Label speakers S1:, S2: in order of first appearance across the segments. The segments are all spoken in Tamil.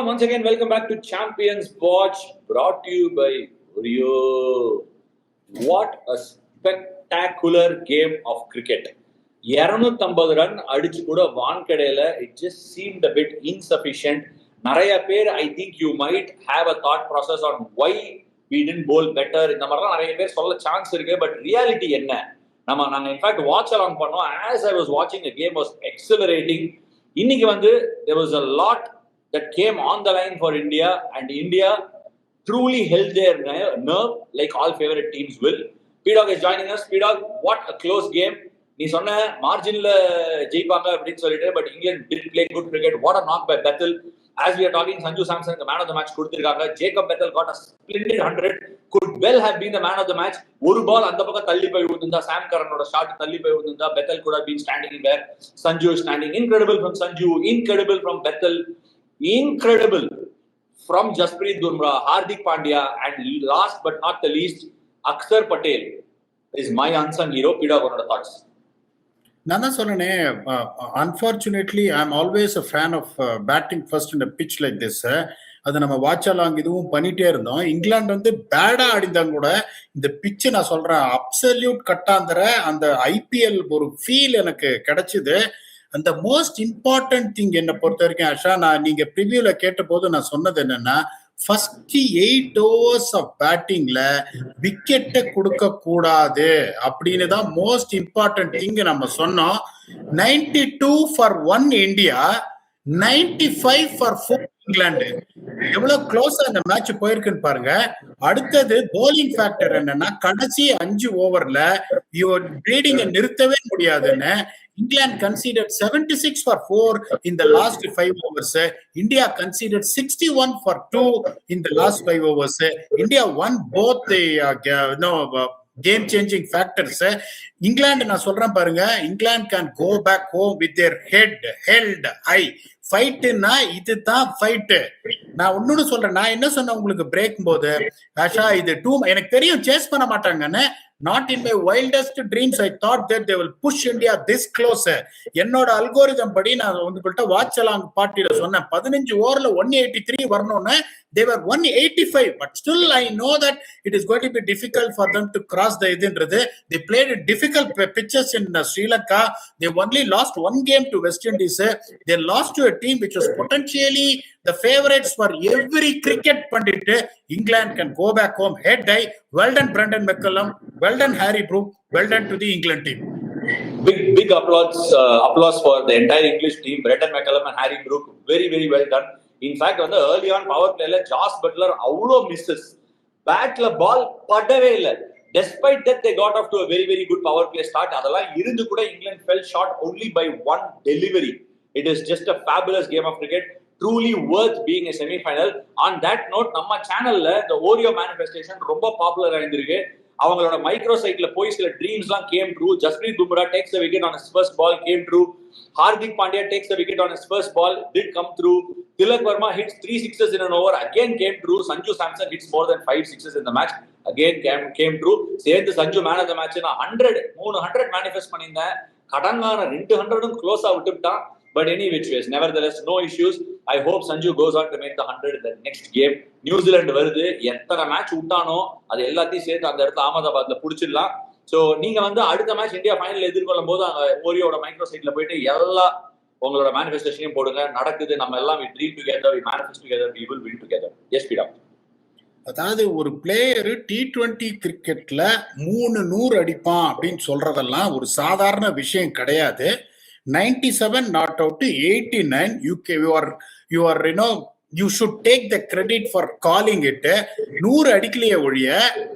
S1: once again, welcome back to Champions Watch, brought to you by Oreo. What a spectacular game of cricket. 250 run அடிச்சு கூட வான்கடையில it just seemed a bit insufficient. நிறைய பேர் I think you might have a thought process on why we didn't bowl better. இந்த மாதிரிலாம் நிறைய பேர் சொல்ல சான்ஸ் இருக்கு. பட் ரியாலிட்டி என்ன? நாங்க இன்ஃபேக்ட் வாட்ச் அலாங் பண்ணோம். as I was watching, the game was exhilarating. இன்னைக்கு வந்து there was a lot that came on the line for India, and India truly held their nerve like all favorite teams will. P-Dog is joining us. P-Dog, what a close game. நீ சொன்ன மார்ஜின்ல ஜெயிப்பாங்க அப்படின்னு சொல்லிட்டு, but Indian did play good cricket. What a knock by Bethel. As we are talking, Sanju Samson the man of the match கொடுத்திருக்காங்க. Jacob Bethel got a splendid 100. Could well have been the man of the match. ஒரு பால் அந்த பக்கம் தள்ளி போய் விழுந்தா, சாம் கரனோட ஷாட் தள்ளி போய் விழுந்தா, Bethel could have been standing in there. Sanju standing. Incredible from Sanju. Incredible from Bethel. Incredible from Jasprit Bumrah, Hardik Pandya, and last but not the least, Akshar Patel is my unsung hero. P-Dog, what are the thoughts?
S2: நான் தான் சொன்னேனே, unfortunately I am always a fan of batting first in pitch like this. அது நம்ம வாட்ச் அலாங் இதுவும் பண்ணிட்டே இருந்தோம். இங்கிலாந்து வந்து பேடா ஆடிந்தாங்க கூட இந்த பிச்சு நான் சொல்றேன் அப்சல்யூட் கட்டாந்திர அந்த ஐபிஎல் ஒரு ஃபீல் எனக்கு கிடைச்சது. அந்த மோஸ்ட் இம்பார்ட்டன்ட் திங் என்னை பொறுத்த வரைக்கும் ஆஷா, நீங்க ப்ரிவியூல கேட்ட போது நான் சொன்னது என்னன்னா, ஃபர்ஸ்ட் 8 overs ஆஃப் பேட்டிங்ல விக்கெட்டை கொடுக்க கூடாது அப்படின்னு தான் மோஸ்ட் இம்பார்ட்டன்ட் திங் நம்ம சொன்னோம். 92 for 1 இந்தியா, 95 for 4 இங்கிலாந்து. எவ்வளவு க்ளோஸா இந்த மேட்ச் போயிருக்குன்னு பாருங்க. அடுத்தது போலிங் ஃபேக்டர் என்னன்னா, கடைசி 5 ஓவர்ல இவர் ப்ளீடிங்கை நிறுத்தவே முடியாதுன்னு England conceded 76 for 4 in the last 5 overs. India conceded 61 for 2 in the last 5 overs. India won both the game changing factors. England நான் சொல்றேன் பாருங்க, England can go back home with their head held high. ஃபைட்டுன்னா இதுதான் ஃபைட்டு. நான் ஒன்னொன்னு சொல்றேன். நான் என்ன சொன்னேன் உங்களுக்கு பிரேக் போது, ஆஷா இது எனக்கு தெரியும் சேஸ் பண்ண மாட்டாங்கன்னு. Not in my wildest dreams I thought that they will push India this close. என்னோட அல்கோரிதம் படி நான் உங்கள்கிட்ட வாட்ச் அலாங் பார்ட்டியில சொன்னேன் 15 ஓவர்ல 183 வரணும்னு. They were 185, but still I know that it is going to be difficult for them to cross the idendrathu. They played difficult pitches in Sri Lanka. They only lost one game to West Indies. They lost to a team which was potentially the favorites for every cricket pundit. England can go back home head high. Well done Brendan McCullum, well done Harry Brook, well done to the England team.
S1: Big applause for the entire English team. Brendan McCullum and Harry Brook, very well done. In fact, on the early on power play, Josh Butler avlo misses. Batla ball padave illa. Despite that, they got off to a very good power play start. Adala irundu kuda England fell short only by one delivery. It is just a fabulous game of cricket. Truly worth being a semi-final. On that note, நம்ம சேனல்ல the Oreo manifestation ரொம்ப பாப்புலர் ஆயிருந்திருக்கு. அவங்களோட மைக்ரோ சைட்ல போய் சில ட்ரீம்ஸ்லாம் came true. Jasprit Bumrah takes the wicket on his first ball, came true. Hardik Pandya takes the wicket on his first ball, did come through. Tilak Verma hits 3 sixes in an over, again came true. Sanju Samson hits more than 5 sixes in the match, again came true. சேர்ந்து Sanju man of the match. நான் 300 மேனிஃபெஸ்ட் பண்ணியிருந்தேன். கடங்கான 200 க்ளோஸா விட்டுட்டான். But any which ways, nevertheless, no issues. I hope Sanju goes on to make the 100 in the next game. New Zealand வருது, எத்தனை மேட்ச் விட்டானோ அது எல்லாத்தையும் சேர்த்து அந்த இடத்துல அகமதாபாத்ல புடிச்சிடலாம். ஸோ நீங்க வந்து அடுத்த மேட்ச் இந்தியா ஃபைனல் எதிர்கொள்ளும் போது அங்க ஓரியோட மைக்ரோ சைட்ல போயிட்டு எல்லா உங்களோட மேனிஃபெஸ்டேஷனையும் போடுங்க. நடக்குது, நம்ம எல்லாம் we dream together, we manifest together, we will win together. Yes, P-Dog.
S2: அதாவது ஒரு பிளேயரு T20 கிரிக்கெட்ல 300 அடிப்பான் அப்படின்னு சொல்றதெல்லாம் ஒரு சாதாரண விஷயம் கிடையாது. 97 not out to 89. You are you should take the credit for calling it. 100 அடிக்கலையே ஒழிய,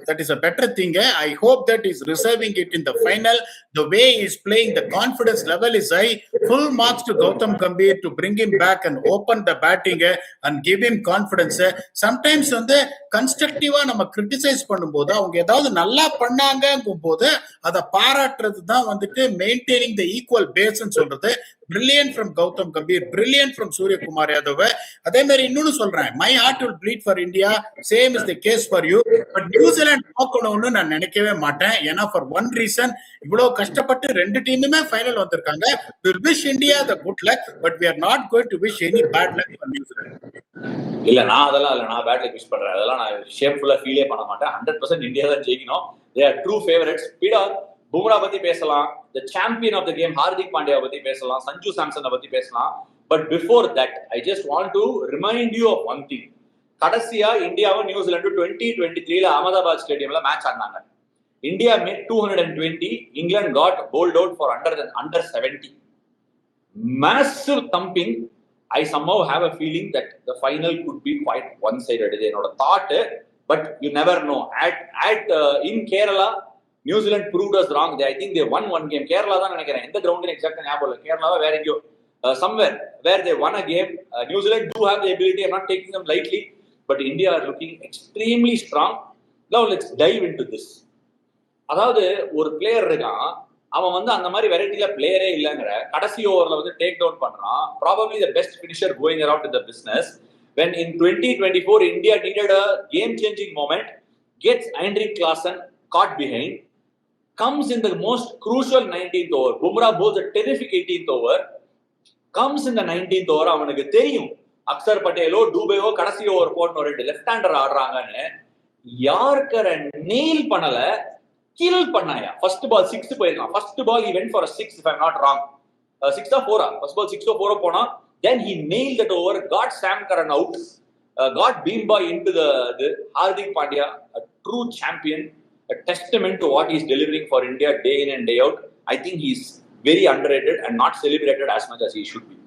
S2: that is a better thing. I hope that is reserving it in the final. The way he is playing, the confidence level is high. Full marks to Gautam Gambhir to bring him back and open the batting and give him confidence. Sometimes வந்து கன்ஸ்ட்ரக்டிவா நம்ம கிரிட்டிசைஸ் பண்ணும்போது அவங்க ஏதாவது நல்லா பண்ணாங்கும் போது அதை பாராட்டுறது தான் வந்துட்டு மெயின்டைனிங் த ஈக்குவல் பேஸ்ன்னு சொல்றது. brilliant from Gautam Gambhir, brilliant from Surya Kumar Yadav. அதே மாதிரி இன்னொன்னு சொல்றேன், my heart will bleed for India, same is the case for you. But New Zealand பார்க்கணும்னு நான் நினைக்கவே மாட்டேன். ஏன்னா for one reason, இவ்வளவு கஷ்டப்பட்டு ரெண்டு டீமுமே ஃபைனல் வந்திருக்காங்க. We will wish India the good luck, but we are not going to wish any bad luck for New Zealand.
S1: இல்ல நான் அதெல்லாம் இல்ல, நான் பேட் லக் விஷ் பண்றேன். அதெல்லாம் நான் ஷேம்ஃபுல்லா ஃபீலே பண்ண மாட்டேன். 100% இந்தியா தான் ஜெயிக்கணும். They are true favorites. பீடா பும்ரா பத்தி பேசலாம், the champion of the game Hardik Pandya பத்தி பேசலாம், சஞ்சு சாம்சனை பத்தி பேசலாம். But before that I just want to remind you of one thing. கடைசியா இந்தியாவும் நியூசிலாந்து 2023 அகமதாபாத் ஸ்டேடியம்ல மேட்ச் ஆடினாங்க. India made 220, England got bowled out for under 70. Massive thumping. I somehow have a feeling that the final could be quite one-sided. இது என்னோட thought. But you never know. In Kerala, New Zealand proved us wrong. I think they won one game. Kerala தான் நினைக்கிறேன். எந்த கிரவுண்ட் எக்ஸாக்ட்டா ஞாபகம் இல்ல. கேரளாவா வேற எங்கயோ somewhere where they won a game. New Zealand do have the ability. I'm not taking them lightly, but India are looking extremely strong. Now let's dive into this. அதாவது ஒரு பிளேயர் இருக்கான், அவன் வந்து அந்த மாதிரி வெரைட்டில பிளேயரே இல்லைங்கிற கடைசி ஓவர்ல வந்து டேக் டவுன் பண்றான். Probably the best finisher going around in the business. When in 2024 India needed a game-changing moment, gets Heinrich Klaasen caught behind, comes in the most crucial 19th over. Bumrah bowls a terrific 18th over, comes in the 19th over. அவனுக்கு தெரியும் அக்சர் பட்டேலோ டூபேவோ கடைசி ஓவர் போடணும், ரெண்டு லெஃப்ட் ஹேண்டர் ஆடுறாங்கன்னு. யார்கர நெயில் பண்ணல, கில் பண்ணாயா. ஃபர்ஸ்ட் பால் 6 போயிருக்கான். First ball he went for a 6 if I'm not wrong. 6 or 4 first ball 6 or 4 போனா. Then he nailed that over, got Sam Curran out, got Bimba into the Hardik Pandya, a true champion, a testament to what he's delivering for India day in and day out. I think he's very underrated and not celebrated as much as he should be.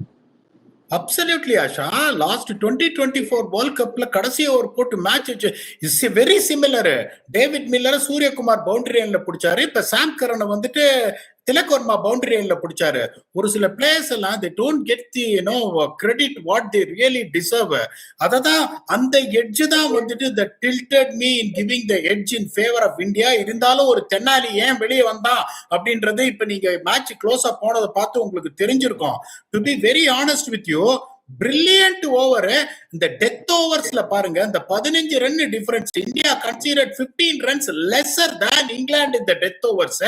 S2: Absolutely, Asha. Last 2024 World Cup la kadasi over போட்டு match is very similar. David Miller Suryakumar boundary லைன்ல பிடிச்சாரு. இப்ப சாம் கரனை வந்துட்டு திலக் வர்மா பவுண்டரி லைன்ல பிடிச்சாரு. ஒரு சில பிளேயர்ஸ் எல்லாம் they don't get the credit what they really deserve. அததான் அந்த எட்ஜ் தான் வந்துட்டு the tilted me in giving the edge in favor of India. இருந்தாலும் ஒரு தென்னாலி ஏன் வெளியே வந்தான் அப்படின்றது இப்ப நீங்க மேட்ச் க்ளோஸா போனதை பார்த்து உங்களுக்கு தெரிஞ்சிருக்கும். To be very honest with you, brilliant over. இந்த டெத் ஓவர்ஸ்ல பாருங்க, இந்த 15 run difference. India considered 15 runs lesser than England in the death overs.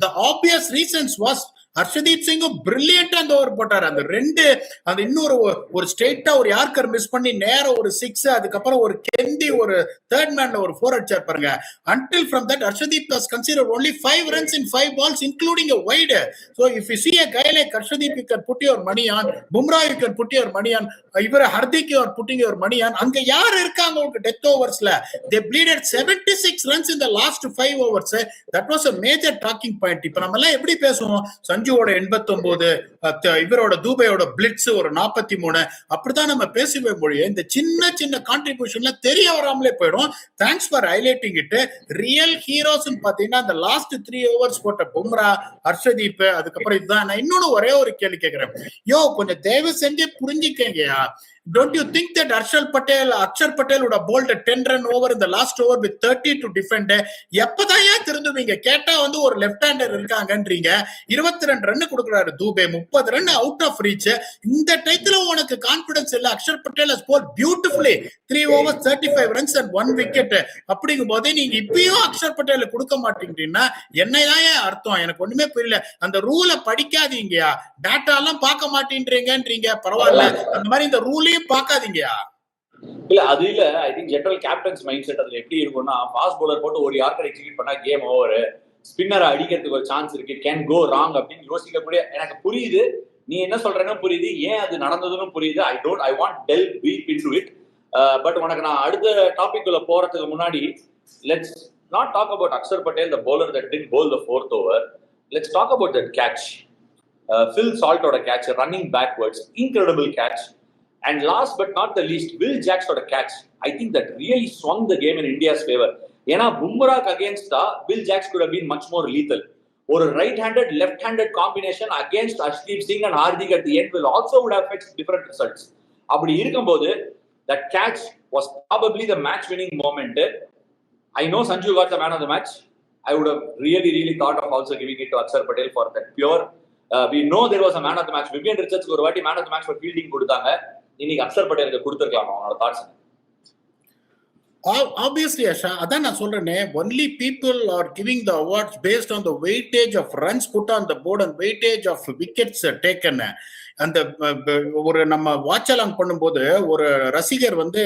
S2: The obvious reasons was Harshdeep சிங்கும் பிரில்லியண்டா அந்த ஓவர் போட்டாரு. அந்த ரெண்டு அந்த இன்னொரு ஒரு ஸ்ட்ரெயிட்டா ஒரு யார்கர் மிஸ் பண்ணி நேரம் ஒரு 6, அதுக்கப்புறம் ஒரு கெந்தி ஒரு தேர்ட் மேன்ல ஒரு 4 அடிச்சார் பாருங்க. Until from that Harshdeep was considered only 5 runs in 5 balls including a wide. So if you see a guy like Harshdeep, you can put your money on Bumrah, you can put your money on இவர Hardik, you are putting your money on. அங்க யார் இருக்காங்க உங்களுக்கு death ஓவர்ஸ்ல? They bleeded 76 runs in the last 5 overs. That was a major talking point. இப்ப நம்ம எல்லாம் எப்படி பேசுவோம், சஞ்சுவோட 89, இவரோட தூபையோட பிளிட்ஸ் ஒரு 43, அப்படிதான் நம்ம பேசுவே மொழியே. இந்த சின்ன சின்ன கான்ட்ரிபியூஷன்ல தெரிய வராமலே போயிடும். Thanks for highlighting it. Real heroes பாத்தீங்கன்னா இந்த லாஸ்ட் 3 overs போட்ட பும்ரா, ஹர்ஷதீப், அதுக்கப்புறம் இதுதான். நான் இன்னொன்னு ஒரே ஒரு கேள்வி கேட்கிறேன். கொஞ்சம் தயவு செஞ்சு புரிஞ்சுக்கங்கயா. Don't you think that Akshar Patel would have bowled a 10 run over in the last over with 30 to defend? எப்பதான் ஏன் திருந்துவீங்க? கேட்டா வந்து ஒரு லெஃப்ட் ஹேண்டர் இருக்காங்கன்றீங்க. 22 ரன் கொடுக்குறாரு Dube, 30 run out of reach. இந்த டைத்துல உனக்கு கான்பிடன்ஸ் இல்ல. Axar Patel has bowled beautifully 3 overs 35 runs and 1 wicket. அப்படிங்கும் போதே நீங்க இப்பயும் அக்ஷர் பட்டேல் கொடுக்க மாட்டீங்கன்னா என்னதான் அர்த்தம்? எனக்கு ஒண்ணுமே புரியல. அந்த ரூலை படிக்காதீங்கயா, டேட்டா எல்லாம் பார்க்க மாட்டேன்றீங்கன்றீங்க. பரவாயில்ல, அந்த மாதிரி இந்த ரூலே பாக்காதீங்கயா.
S1: இல்ல அது இல்ல. I think general captains mind set அதுல எப்படி இருக்கும்னா, ஃபாஸ்ட் பவுலர் போட்டு ஒரு யார்கர் எக்ஸிக்யூட் பண்ணா கேம் ஓவர், ஸ்பின்னர் அடிக்கிறதுக்கு ஒரு சான்ஸ் இருக்கு, கேன் கோ ராங் அப்படின்னு யோசிக்கக்கூடிய. எனக்கு புரியுது நீ என்ன சொல்றேன்னு புரியுது, ஏன் அது நடந்ததுன்னு புரியுது. I want tell deep into it. But உனக்கு நான் அடுத்த டாபிக் உள்ள போறதுக்கு முன்னாடி, let's not talk about Axar Patel, the bowler that didn't bowl the 4th over. Let's talk about that catch. Phil Saltோட catch, running backwards, incredible catch. And last but not the least, Will Jacksோட catch. I think that really swung the game in India's favor. ஏன்னா பும்ராக்கு against Will Jacks could have been much more lethal. ஒரு right-handed, left-handed combination against Harshdeep Singh and Hardik at the end will also would have fetched different results. அப்படி இருக்கும்போது that catch was probably the match-winning moment. I know Sanju got the man of the match. I would have really thought of also giving it to Akshar Patel for that pure we know there was a man of the match. Vivian Richards ஒரு வாட்டி man of the match for fielding கொடுத்தாங்க. இன்னைக்கு அக்ஷர் பட்டேலுக்கு கொடுத்திருக்கலாம். அவனோட தாட்ஸ்.
S2: Obviously, Asha, அதான் நான் சொல்றேனே, only people are giving the awards based on the weightage of runs put on the board and weightage of wickets taken. அந்த ஒரு நம்ம வாட்ச் அலாங் பண்ணும்போது ஒரு ரசிகர் வந்து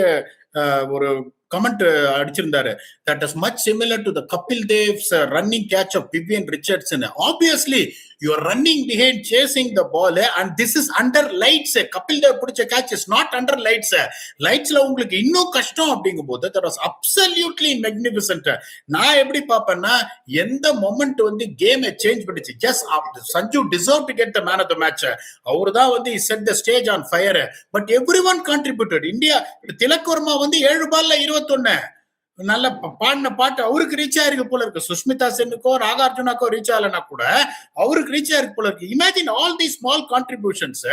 S2: ஒரு comment அடிச்சிருந்தாரு, that is much similar to the Kapil Dev's running catch of Vivian Richardson. Obviously you are running behind chasing the ball and this is under lights. Kapil Dev பிடிச்ச catch is not under lights. லைட்ஸ்ல உங்களுக்கு இன்னும் கஷ்டம் அப்படிங்கும்போது that was absolutely magnificent. நான் எப்படி பாப்பேன்னா, எந்த மொமெண்ட் வந்து கேம் சேஞ்ச் பண்ணிச்சு, just Sanju deserved to get the man of the match. அவரு தான் வந்து set the stage on fire, but everyone contributed. India Tilak Varma வந்து 7 பால்ல 21 நல்ல பாடின பாட்டு அவருக்கு ரீச் ஆயிருக்கு போல இருக்கு. சுஷ்மிதா சென்னுக்கோ நாகார்ஜுனாக்கோ ரீச் ஆகலன்னா கூட அவருக்கு ரீச் ஆயிருக்கு போல இருக்கு. Imagine all the small contributions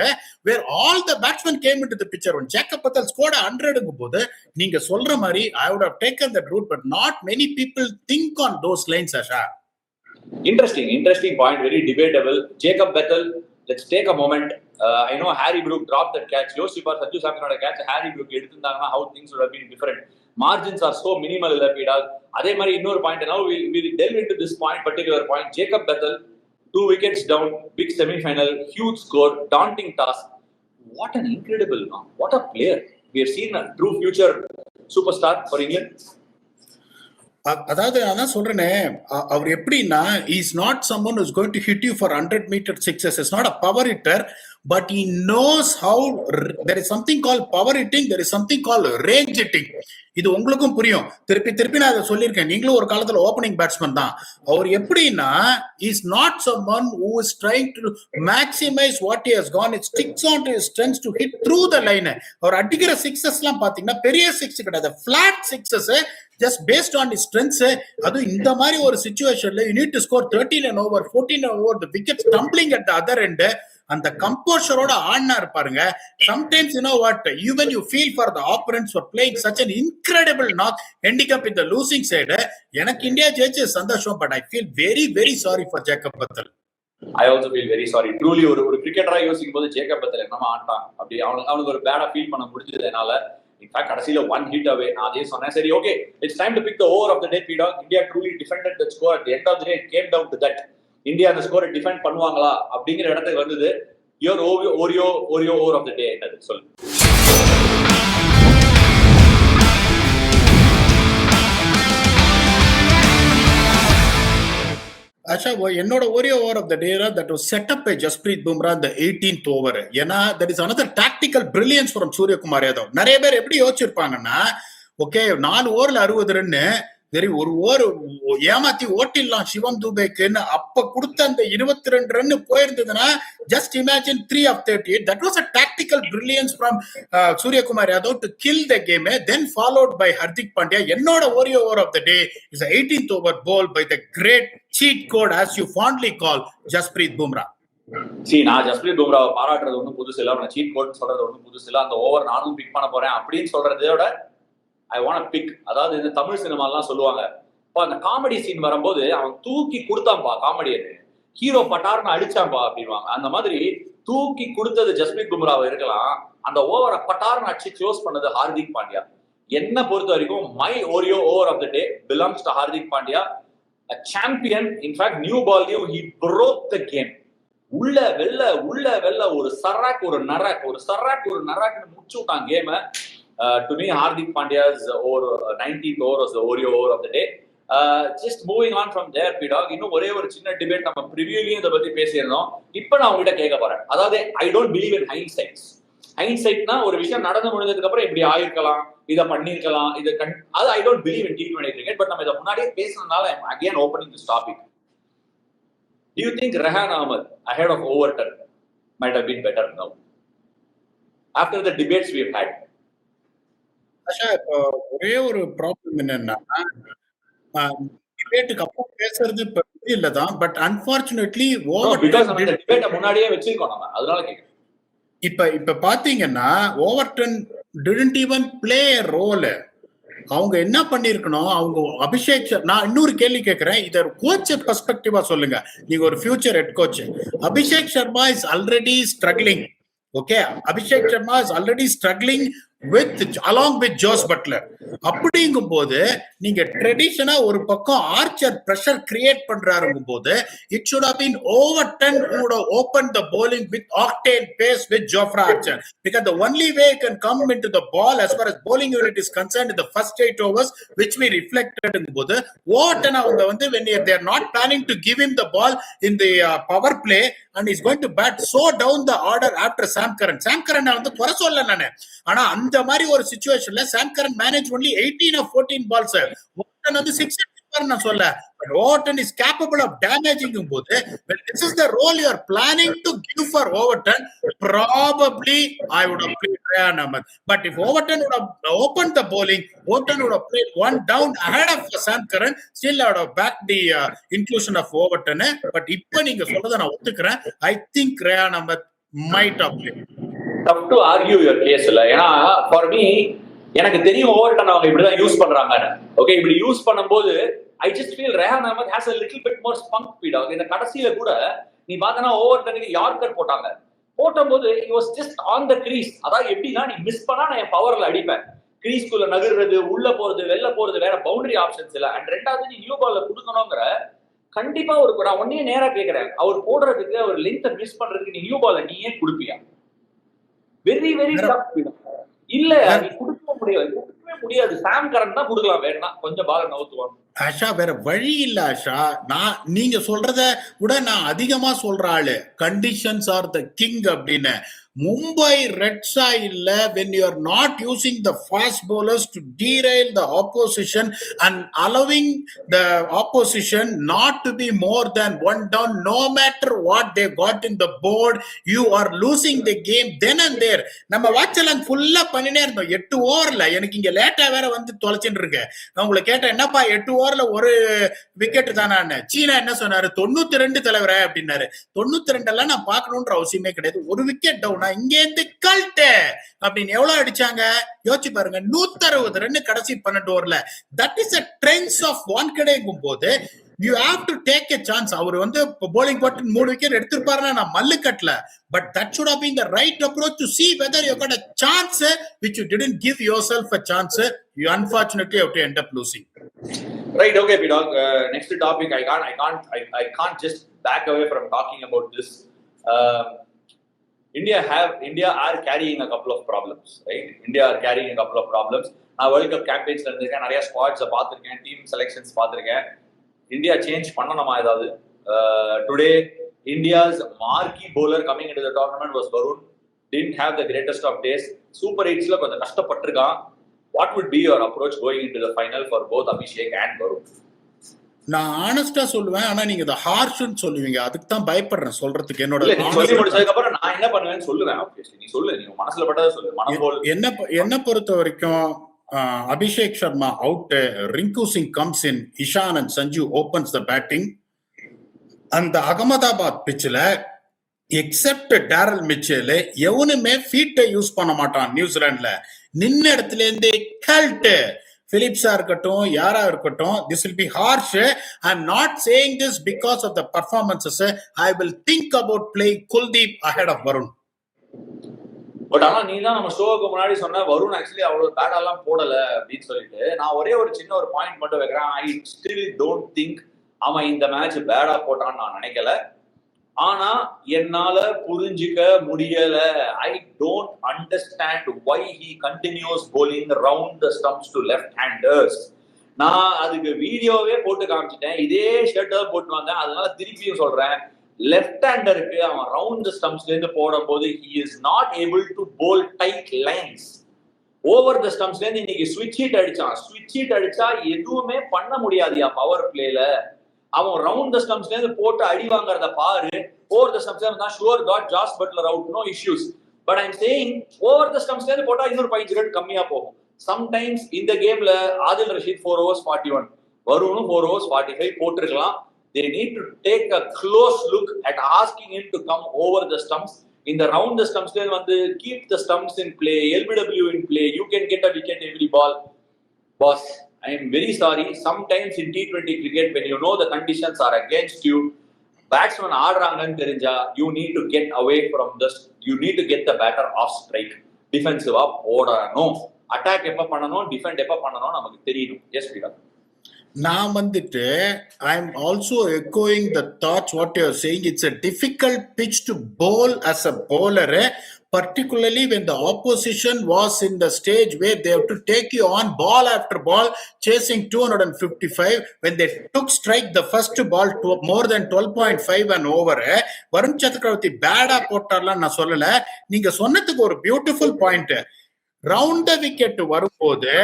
S2: where all the batsman came into the picture. One Jacob Bethell scored 100ங்கும் போது நீங்க சொல்ற மாதிரி I would have taken that route, but not many people think on those lines. Asha,
S1: interesting point, very debatable. Jacob Bethel, let's take a moment. I know Harry Brook dropped that catch. Yosipar Sanju Samson's catch Harry Brook எடுத்துட்டாங்கன்னா how things would have been different. Margins are so minimal இல்ல பீடால். அதே மாதிரி இன்னொரு point, now we'll delve into this particular point. Jacob Bethel 2 wickets down, big semi-final, huge score, daunting task. What an incredible, what a player. We have seen a true future superstar for England.
S2: அதாவது அதான் சொல்றேனே, அவர் எப்படின்னா, is not someone is going to hit you for 100-meter sixes. Is not a power hitter, but he knows how there is something called power hitting, there is something called range hitting. இது உங்களுக்கும் புரியும். திருப்பி நான் அதை சொல்லியிருக்கேன், நீங்களும் ஒரு காலத்துல ஓப்பனிங் பேட்ஸ்மேன் தான். அவர் எப்படின்னா, is not someone who is trying to maximize what he has gone. It sticks on to his strengths to hit through the line. அவர் அடிக்கிற சிக்ஸஸ் எல்லாம் பாத்தீங்கன்னா பெரிய சிக்ஸ் கிடையாது, flat sixes, just based on his strengths. அது இந்த மாதிரி ஒரு சிச்சுவேஷன்ல you need to score 13 and over, 14 and over, the wickets tumbling at the other end. அந்த கம்போஷரோட ஆடினா இருப்பாருங்க. Sometimes you know what, even you feel for the opponents for playing such an incredible knock, ending up in the losing side. எனக்கு இந்தியா ஜெயிச்ச சந்தோஷம், but I feel very very sorry for Jacob Bethel.
S1: I also feel very sorry. Truly ஒரு கிரிக்கெட்டரா யோசிக்கும் போது ஜேக்கப் பெத்தல் என்னமா ஆட்டான் அப்படி அவனுக்கு ஒரு பேடா ஃபீல் பண்ண முடிஞ்சது என்னால. இன்ஃபேக்ட் கடைசியில 1 hit away. நான் அதே சொன்னேன், சரி okay, it's time to pick the over of the day. India truly defended the score. At the end of the day it came down to that. India அந்த ஸ்கோரை டிஃபெண்ட் பண்ணுவாங்களா அப்படிங்கிற இடத்துக்கு வந்தது. Your Oreo over of the day என்னது சொல்லு.
S2: Asha, என்னோட ஒரே over of the day that was set up by Jasprit Bumrah in the 18th over. ஏன்னா that is another tactical brilliance from Suryakumar Yadav. நிறைய பேர் எப்படி யோசிச்சிருப்பாங்கன்னா, ஓகே 4 ஓவர்ல 60 ரன், சரி ஒரு ஓவர் ஏமாத்தி ஓட்டிடலாம் சிவம் துபேக்குன்னு அப்ப கொடுத்த அந்த 22 run போயிருந்ததுன்னா, just imagine 3 of 38. That was a tactical brilliance from Suryakumar Yadav to kill the game, then followed by Hardik Pandya. என்னோட ஒரே over of the day is the 18th over ball by the great cheat code, as you fondly call, Jasprit Bumrah.
S1: நான் ஜஸ்பிரீத் பும்ராவை பாராட்டுறது ஒன்றும் புதுசு இல்லை, அவனை சீட் கோட் சொல்றது ஒன்றும் புதுசு இல்லை. அந்த ஓவர் நானும் பிக் பண்ண போறேன் அப்படின்னு சொல்றதோட ஐ வாண்ட் பிக். அதாவது இந்த தமிழ் சினிமாலாம் சொல்லுவாங்க, இப்போ அந்த காமெடி சீன் வரும்போது அவன் தூக்கி கொடுத்தான்பா காமெடி, அது ஹீரோ பட்டார்னு அடிச்சான்பா அப்படின்வாங்க. அந்த மாதிரி தூக்கி கொடுத்தது ஜஸ்பிரீத் பும்ராவை இருக்கலாம், அந்த ஓவரை பட்டார்னு அடிச்சு க்ளோஸ் பண்ணது ஹார்திக் பாண்டியா. என்ன பொறுத்த வரைக்கும் my Oreo over of the day belongs to Hardik Pandya, a champion. In fact, new ball he broke the game. உள்ள வெல்ல ஒரு சராக் ஒரு நராக்னு முடிச்சு விட்டான் game. To me, Hardik Pandya's over 19th over was the Oreo over of the day. Just moving on from there, P-Dog, இன்னும் ஒரே ஒரு சின்ன டிபேட் நம்ம ப்ரிவியூலயும் இதை பத்தி பேசியிருந்தோம். இப்ப நான் உங்ககிட்ட கேட்க போறேன். அதாவது ஐ டோன்ட் பிலீவ் இன் ஹைண்ட்சைட்னா ஒரு விஷயம் நடந்து முடிஞ்சதுக்கு அப்புறம் இப்படி ஆயிருக்கலாம், இதை பண்ணிருக்கலாம், அது I don't believe in T20 cricket. But நம்ம இதை முன்னாடியே பேசுனதுனால I am again opening this topic. Do you think Rehan Ahmed ahead of Overton might have been better now after the debates we have had?
S2: Asha, ஒரே ஒரு ப்ராப்ளம் என்னன்னா, டிபேட்டுக்கு அப்புறம் பேசுறது இல்லதான், பட் அன்பார்ச்சுனேட்லி
S1: முன்னாடியே வச்சிருக்கோம் நம்ம, அதனால கேட்கிறேன்.
S2: இப்ப பாத்தீங்கன்னா Overton didn't even play a role. அவங்க என்ன பண்ணிருக்கணும், அவங்க அபிஷேக் நான் இன்னொரு கேள்வி கேட்கிறேன், இத கோச் பெர்ஸ்பெக்டிவா சொல்லுங்க. நீங்க ஒரு future head coach. Abhishek Sharma is already struggling. Okay, Abhishek Sharma is already struggling with along with Jos Buttler. அப்படிங்கும் போது நீங்க ட்ரெடிஷனா ஒரு பக்கம் ஆர்ச்சர் பிரஷர் கிரியேட் பண்றாருங்கும் போது it should have been Overton who would have opened the bowling with octane pace with Jofra Archer, because the only way you can come into the ball as far as bowling unit is concerned in the first 8 overs, which we reflected in போது Overton அவங்க வந்து when they are not planning to give him the ball in the power play and he's going to bat so down the order after Sam Curran. Sam Curran வந்து குறை சொல்ல நானு, ஆனா அந்த மாதிரி ஒரு சிச்சுவேஷன்ல Sam Curran managed only 18 or 14 balls. Overton வந்து 6 நான் சொல்ல, but Overton is capable of damaging போது when this is the role you are planning to give for Overton, probably I would have played Rehan Ahmed. But if Overton would have opened the bowling, Overton would have played one down ahead of Sam Curran, still I would have backed the inclusion of Overton. But இப்ப நீங்க சொல்றத நான் ஒத்துக்கிறேன். I think Rehan Ahmed might have played.
S1: Tough to argue your case இல்ல, ஏன்னா for me எனக்கு தெரியும் ஓவர்டன் அவங்க இப்படிதான் யூஸ் பண்றாங்கன்னு. ஓகே, இப்படி யூஸ் பண்ணும்போது I just feel Rehan Ahmed has a little bit more spunk speed. இந்த கடைசியில கூட நீ பார்த்தனா ஓவர்டனுக்கு யார்கர் போட்டாங்க, போடும்போது he was just on the crease. அதாவது எப்படின்னா நீ மிஸ் பண்ணா நான் என் பவர்ல அடிப்பேன், கிரீஸ்குள்ள நகர்றது, உள்ள போறது, வெளில போறது, வேற பவுண்டரி ஆப்ஷன்ஸ் இல்ல. அண்ட் ரெண்டாவது நீ நியூ பால்ல கொடுக்கணுங்கிற கண்டிப்பா ஒரு நான் ஒன்னே நேரா கேட்கிறேன், அவர் போடுறதுக்கு அவர் லென்த்தை மிஸ் பண்றதுக்கு நீ நியூ பால்ல நீ ஏன் கொடுப்பியா? Very very tough. இல்ல நீ கொடுக்கவே முடியாது. சாம் கரன் தான் கொடுக்கலாம், வேணா கொஞ்சம் பால நவுத்துவாங்க.
S2: ஆஷா வேற வழி இல்ல ஆஷா. நீங்க சொல்றத விட நான் அதிகமா சொல்ற ஆளு கண்டிஷன்ஸ் ஆர் த கிங் அப்படின்னு. மும்பை ரெட்ஸா இல்ல when you are not using the fast bowlers to derail the opposition and allowing the opposition not to be more than one down no matter what they got in the board, you are losing the game then and there. நம்ம வாட்சலாம் ஃபுல்லா பண்ணினே இருந்தோம். 8 ஓவர்ல எனக்கு இங்க லேட்டா வேற வந்து தொலைச்சிட்டு இருக்கு. நான் உங்களை கேட்டேன், என்னப்பா 8 ஓவர்ல ஒரு விக்கெட் தானே? சீனா என்ன சொன்னாரு, 92 தலைவரே அப்படின்னாரு. 92 எல்லாம் நான் பார்க்கணும்ன்ற அவசியமே கிடையாது. ஒரு விக்கெட் டவுன் இங்க இருந்து கல்ட்டு அப்படின்னு எவ்வளவு அடிச்சாங்க யோசிச்சு பாருங்க. 160 ரன் கடைசி 12 ஓவர்ல. That is a trends of வான்கடேங்கும் போது you have to take a chance. அவர் வந்து bowling போட்டு 3 விக்கெட் எடுத்திருப்பாருன்னா நான் மல்லு கட்டல, but that should have been the right approach to see whether you got a chance which you didn't give yourself a chance. You unfortunately have to end up losing.
S1: Right, okay P-Dog. Next topic, I can't just back away from talking about this. India are carrying a couple of problems, right? India are carrying a couple of problems. நான் வேர்ல்ட் கப் கேம்பெயின்ஸ்ல இருந்திருக்கேன், நிறைய ஸ்குவாட்ஸை பார்த்திருக்கேன், டீம் செலெக்ஷன்ஸ் பார்த்திருக்கேன். இந்தியா சேஞ்ச் பண்ணணுமா ஏதாவது? Today India's marquee bowler coming into the tournament was Varun. Didn't have the greatest of days. Super 8ல கொஞ்சம் கஷ்டப்பட்டிருக்கான். What would be your approach going into the final for both Abhishek and Varun?
S2: நான் ஆனஸ்டா சொல்லுவேன், ஆனா நீங்க இத ஹார்ஷ்னு சொல்லுவீங்க, அதுக்கு தான் பயப்படுறேன் சொல்றதுக்கு. என்னோட
S1: சொல்லி முடிச்சதுக்கு அப்புறம் நான் என்ன பண்ணுவேன்னு சொல்லுவேன். ஆப்வியஸ்லி நீ சொல்லு, நீ மனசுல பட்டதை சொல்லு. மனபோல்
S2: என்ன பொறுத்த வரைக்கும் Abhishek Sharma out, Rinku Singh comes in, Ishan and Sanju opens the batting. அந்த அகமதாபாத் பிட்ச்ல எக்ஸப்ட் டேரல் மிச்சேல் எவனுமே ஃபீட்டை யூஸ் பண்ண மாட்டான். நியூசிலாந்துல நின்ன இடத்துல இருந்தே கல்ட். பிலிப்ஸா இருக்கட்டும், யாரா இருக்கட்டும், this will be harsh. I'm not saying this because of the performances. I will think about playing Kuldeep ahead of Varun.
S1: But ஆனா நீ தான் நம்ம ஷோவுக்கு முன்னாடி சொன்ன வருண் ஆக்சுவலி அவ்வளவு பேடாலாம் போடல அப்படின்னு சொல்லிட்டு, நான் ஒரே ஒரு சின்ன ஒரு பாயிண்ட் மட்டும் வைக்கிறேன். ஐ ஸ்டில் டோன்ட் திங்க் அவன் இந்த மேட்ச் பேடா போட்டான்னு நான் நினைக்கல. ஆனா என்னால புரிஞ்சுக்க முடியல. I don't understand why he continues bowling round the stumps to left handers. நான் அதுக்கு வீடியோவே போட்டு காமிச்சிட்டேன், இதே ஷர்ட் போட்டு வந்தேன், அதனால திருப்பியும் சொல்றேன். லெஃப்ட் ஹேண்டருக்கு அவன் ரவுண்ட் த ஸ்டம்ப்ஸ்ல இருந்து போடும்போது he is not able to bowl tight lines. Over the ஸ்டம்ப்ஸ்ல இருந்து இன்னைக்கு ஸ்விட்ச் ஹிட் அடிச்சான். ஸ்விட்ச் ஹிட் அடிச்சா எதுவுமே பண்ண முடியாதுயா பவர் பிளேல. அவன் ரவுண்ட் த ஸ்டம்ப்ஸ்ல இருந்து போட்டு அடி வாங்குறத பாரு. ஓவர் த ஸ்டம்ப்ஸ்ல இருந்தா sure got Jos Buttler out, no issues. But I'm saying over the ஸ்டம்ப்ஸ்ல இருந்து போட்டா இன்னொரு 5 ரன் கம்மியா போகும். சம்டைம்ஸ் இந்த கேம்ல ஆதில் ரஷீத் 4 overs 41, வருணும் 4 overs 45 போட்டிருக்கலாம். They need to take a close look at asking him to come over the stumps. In the round the stumps, keep the stumps in play, LBW in play. You can get a wicket every ball. Boss, I am very sorry. Sometimes in T20 cricket, when you know the conditions are against you, batsman ஆடுறாங்கன்னு தெரிஞ்சா you need to get away from this. You need to get the batter off strike. Defensive போடணும். அட்டாக் எப்ப பண்ணணும், டிஃபெண்ட் எப்ப பண்ணணும் நமக்கு தெரியணும். எஸ் ஸ்ரீராம்.
S2: நான் வந்துட்டு I'm also echoing the thoughts what you're saying. It's a difficult pitch to bowl as a bowler, particularly when the opposition was in the stage where they have to take you on ball after ball, chasing 255. When they took strike the first ball to more than 12.5 and over, Varun சக்கரவர்த்தி பேடா போட்டார்லாம் நான் சொல்லல. நீங்க சொன்னதுக்கு ஒரு beautiful point. Round the wicket வரும்போது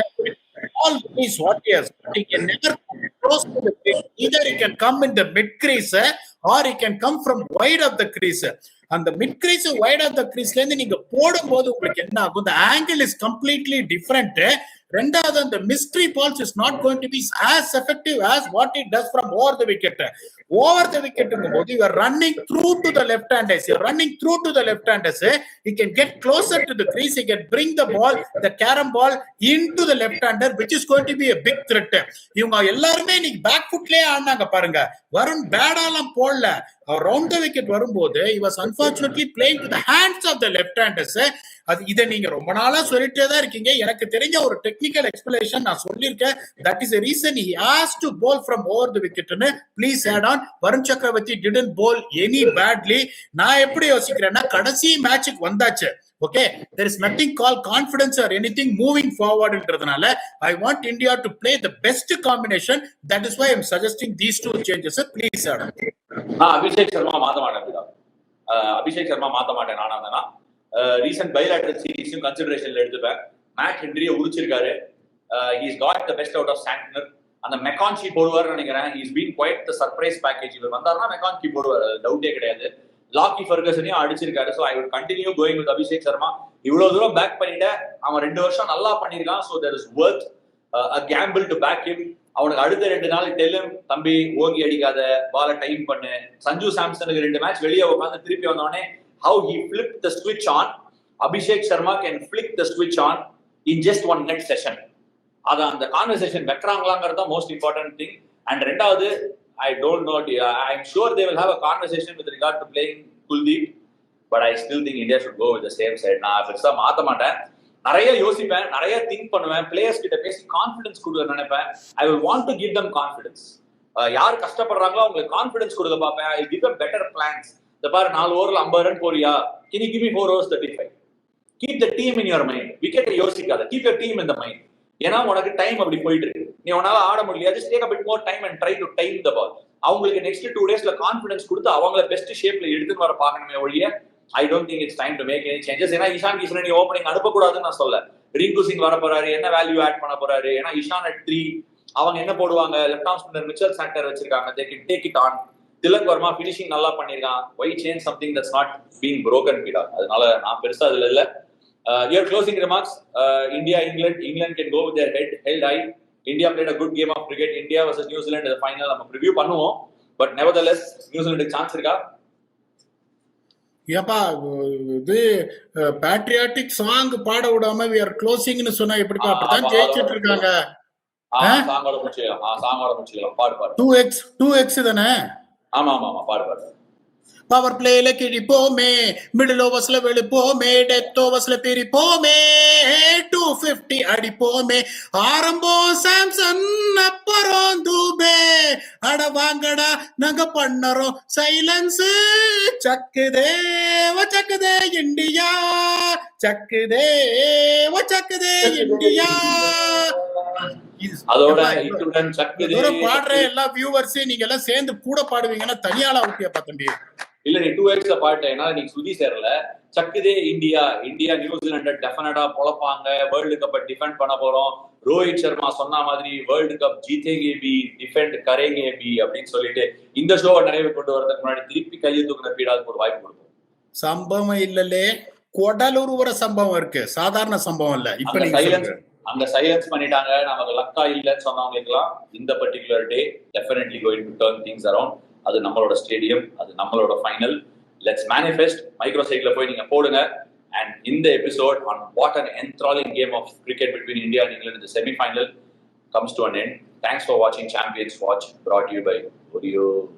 S2: all is what he has. He can never come close to the crease. Either he can come in the mid crease or he can come from wide of the crease. And the mid crease wide of the crease ல இருந்து நீங்க போடும்போது உங்களுக்கு என்ன ஆகும்? The angle is completely different. ரெண்டாவது அந்த mystery balls is not going to be as effective as what it does from over the wicket. Over the wicket போது you are running through to the left handers. You are running through to the left handers. He can get closer to the crease. He can bring the ball, the carom ball into the left hander, which is going to be a big threat. இவங்க எல்லாருமே இன்னைக்கு பேக் ஃபுட்லயே ஆடினாங்க பாருங்க. வருண் பேடாலாம் போடல. ரவுண்ட் த விக்கெட் வரும்போது he was unfortunately playing to the hands of the left handers. அது இதை நீங்க ரொம்ப நாளா சொல்லிட்டே தான் இருக்கீங்க. எனக்கு தெரிஞ்ச ஒரு டெக்னிக்கல் எக்ஸ்பிளனேஷன் நான் சொல்லியிருக்கேன். That is the reason he has to bowl from over the wicket. Please add on. Varun சக்கரவர்த்தி didn't bowl any badly. நான் எப்படி யோசிக்கிறேன்னா கடைசி மேட்சுக்கு வந்தாச்சு. Okay, there is nothing called confidence or anything moving forward என்றதுனால I want India to play the best combination. That is why I am suggesting these two changes. Please add on.
S1: Abhishek Sharma மாத்த மாட்டேன். அபிஷேக் சர்மா மாத்த மாட்டேன். நானா ரீசன்ட் பைலேட்டரல் சீரிஸும் கன்சிடரேஷன்ல எடுத்துப்பேன். மேட் ஹென்ரியை உரிச்சிருக்காரு. He's got the best out of Santner. அந்த மெக்கான்சி போடுவார்னு நினைக்கிறேன். He's been quite the surprise package. இவர் வந்தாருன்னா மெக்கான்சி போடுவார், டவுட்டே கிடையாது. லாக்கி ஃபர்கசனையும் அடிச்சிருக்காரு. So I would continue going with Abhishek Sharma. இவ்வளவு தூரம் பேக் பண்ணிட்ட, அவன் 2 வருஷம் நல்லா பண்ணிருக்கான். So there is worth a gamble to back him. அவனுக்கு அடுத்த 2 நாள் டெல்லும் தம்பி ஓங்கி அடிக்காத, பால டைம் பண்ணு. சஞ்சு சாம்சனுக்கு 2 மேட்ச் வெளியே உட்காந்து திருப்பி வந்தோடனே how he flipped the switch on. Abhishek Sharma can flick the switch on in just one net session. Ada and the conversation vekkrangalangradha most important thing. And rendavathu I don't know, I'm sure they will have a conversation with regard to playing Kuldeep, but I still think India should go with the same side. Na persa maatha maten, நிறைய யோசிப்பேன், நிறைய திங்க் பண்ணுவேன், பிளேயர்ஸ் கிட்ட பேசி கான்ஃபிடன்ஸ் கொடுக்க நினைப்பேன். I will want to give them confidence. யார் கஷ்டப்படுறாங்களோ அவங்களுக்கு கான்ஃபிடன்ஸ் கொடுக்க பார்ப்பேன். I will give them better plans. இந்த பாரு 4 ஓவர்ல 50 ரன் போறியா, can you give me 4 overs 35? Keep the team in your mind. விக்கெட்டை யோசிக்காத, keep your team in the mind. ஏன்னா உனக்கு டைம் அப்படி போயிட்டு இருக்கு, நீ உன்னால ஆட முடியல. just take a bit more time and try to time the ball. அவங்களுக்கு நெக்ஸ்ட் 2 டேஸ்ல கான்ஃபிடன்ஸ் கொடுத்து அவங்கள பெஸ்ட் ஷேப்ல எடுத்துன்னு வர பார்க்கணுமே ஒழிய I don't think it's time to make any changes. ஏன்னா இஷான் கிஷன் நீ ஓப்பனிங் அனுப்பக்கூடாதுன்னு நான் சொல்ல. ரிங்கு சிங் வர போறாரு, என்ன வேல்யூ ஆட் பண்ண போறாரு? ஏன்னா இஷான் at 3 அவங்க என்ன போடுவாங்க, left arm spinner Mitchell Santner வச்சிருக்காங்க, they can take it on. Tilak Varma finishing நல்லா பண்ணிருக்கான். why change something that's not being broken pida? அதனால நான் பெருசா அதுல இல்ல. Your closing remarks. India England can go with their head held high. India played a good game of cricket. India versus New Zealand in the final நம்ம ப்ரிவியூ பண்ணுவோம். பட் nevertheless நியூசிலாந்துக்கு சான்ஸ் இருக்கா?
S2: ஏப்பா இது பேட்ரியாட்டிக் சாங் பாட விடாம we are closing னு சொன்னா எப்படிப்பா? அப்படிதான் ஜெயிச்சிட்டு இருக்காங்க.
S1: சாங்கோட முடிச்சிடலாம். பாடு
S2: 2x தானே?
S1: ஆமா பாடு.
S2: பவர் பிளேல கிழிப்போமே, மிடில் ஓவர்ஸ்ல வெளுப்போமே, டெத் ஓவர்ஸ்ல பிரிப்போமே, 250 அடிப்போமே, ஆரம்பம் சாம்சன் அப்புறம் தூபே, அட வாங்கடா நாங்க பண்ணறோம் சைலன்ஸ், சக்குதே இந்தியா, சக்குதே இந்தியா.
S1: அதோட இத்துடன் சக்குதே
S2: பாடுற எல்லா வியூவர்ஸ் நீங்க எல்லாம் சேர்ந்து கூட பாடுவீங்கன்னா தனியால அவுட்டியாப்பா தம்பி.
S1: இல்ல நீ 2x பாட்டேன்னா நீ சுதி சேரல. சக்குதே இந்தியா நியூசிலாண்ட டெஃபினட்டா பொழப்பாங்க, வேர்ல்டு கப்பை டிஃபெண்ட் பண்ண போறோம். ரோஹித் சர்மா சொன்ன மாதிரி வேர்ல்டு கப் ஜீத்தேங்கே பி, டிஃபெண்ட் கரேங்கே பி அப்படின்னு சொல்லிட்டு இந்த ஷோவை நிறைவு கொண்டு வரதுக்கு முன்னாடி திருப்பி கையை தூக்குன பீடாவுக்கு ஒரு வாய்ப்பு கொடுப்போம்.
S2: சம்பவம் இல்லலே, கொடலூர் ஒரு சம்பவம் இருக்கு, சாதாரண சம்பவம் இல்ல. இப்ப
S1: அங்க சைலன்ஸ் பண்ணிட்டாங்க. நமக்கு லக்கா இல்லன்னு சொன்னவங்களுக்குலாம் இந்த particular day definitely going to turn things around. அது நம்மளோட ஸ்டேடியம், அது நம்மளோட ஃபைனல். Let's manifest. மைக்ரோ சைட்ல போய் நீங்க போடுங்க. அண்ட் இந்த episode on what an enthralling game of cricket between India and England இந்த semifinal. comes to an end. Thanks for watching Champions Watch, brought to you by Oreo.